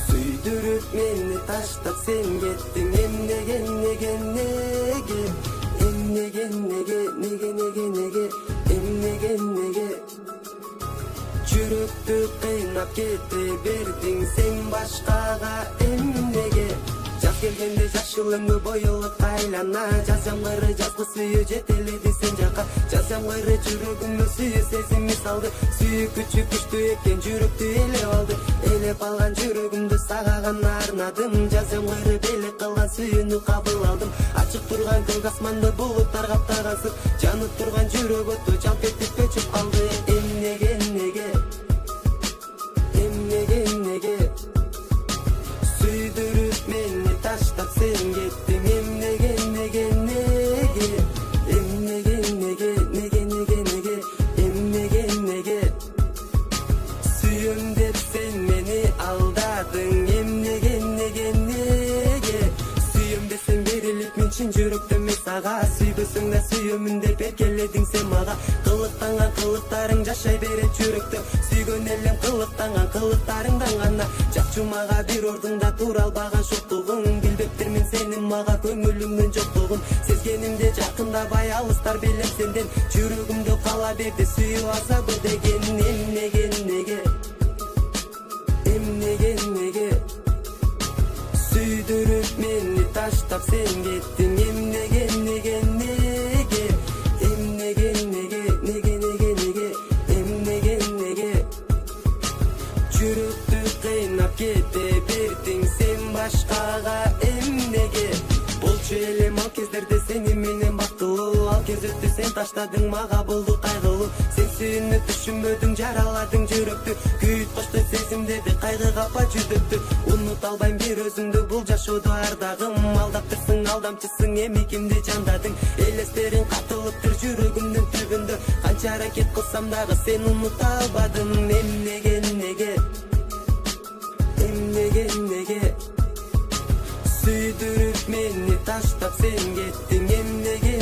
Süydürüp meni taştap sen gittin nege Çürüktü kıynap kete berdin sen başkaga nege Jaz kelgende yaşılыңы boyulуп айлана Жазамгыры жазгы сүйүү жетеледи sen жака Жазамгыры жүрөгүмө сүйүү сезими салды Сүйүү күчтүү экен жүрөктү элеп алды Элеп алган жүрөгүмдү сага гана арнадым Жазамгыры белек калган сүйүүнү кабыл алдым Ачык турган көк асманды булуттар каптагансып Жанып турган жүрөк оту жалп этип өчүп калды Эмнеге Süydürüp meni taştap sen gittin Emnege Suyum dep sen meni aldadın Emnege Suyum desen berilip men çin жүрөктөмө сага Сүйбөсөң да сүйөмүн деп эркеледиң сен мага Кылыктанган кылыктарың жашай берет жүрөктө Сүйгөн элем кылыктанган кылыктарыңдан гана Жакчу мага бир ордуңда тура албаган шоктугуң Билбептирмин сенин мага көңүлүңдүн жоктугун Сезгенимде жакындабай алыстар белем сенден Жүрөгүмдө кала берди сүйүү азабы деген Эмнеге Süydürüp meni taştap sen gittin Emnege Çürüktü kıynap kete berdin sen başkaga emnege Болчу элем ал кездерде сени менен бактылуу Ал кез өттү sen таштадың мага болду кайгылуу Сен сүйүүнү түшүнбөдүң жараладың жүрөктү Күйүт кочтой сезимдерди кайгы капа жүдөктү Унута албайм бир өзүңдү бул жашоодо ардагым Алдаптырсың алдамчысың эми кимди жандадың Элестериң катылыптыр жүрөгүмдүн түбүндө Канча аракет кылсам дагы сен унута албадым Эмнеге Süydürüp meni taştap sen gittin Emnege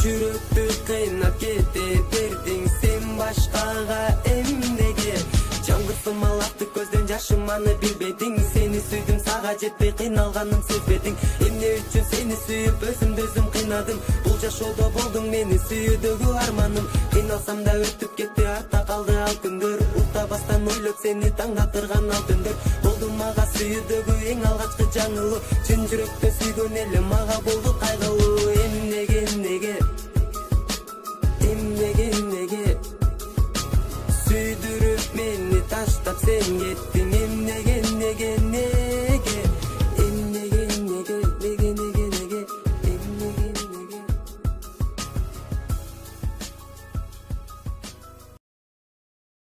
Çürüktü kıynap kete berdin sen başkaga emnege Жаңгырсым алапты көздөн жашым аны билбедиң Сени сүйдүм сага жетпей кыйналганын сезбедиң Эмне үчүн сени сүйүп өзүмдү өзүм кыйнадым Бул жашоодо болдуң мени сүйүүдөгү арманым Кыйналсам да өтүп кетти артта калды ал күндөр Уктабастан ойлоп сени таңдатырган ал түндөр Болдуң мага сүйүүдөгү эң алгачкы жаңылуу Чын жүрөктө сүйгөн элем мага болду кайгылуу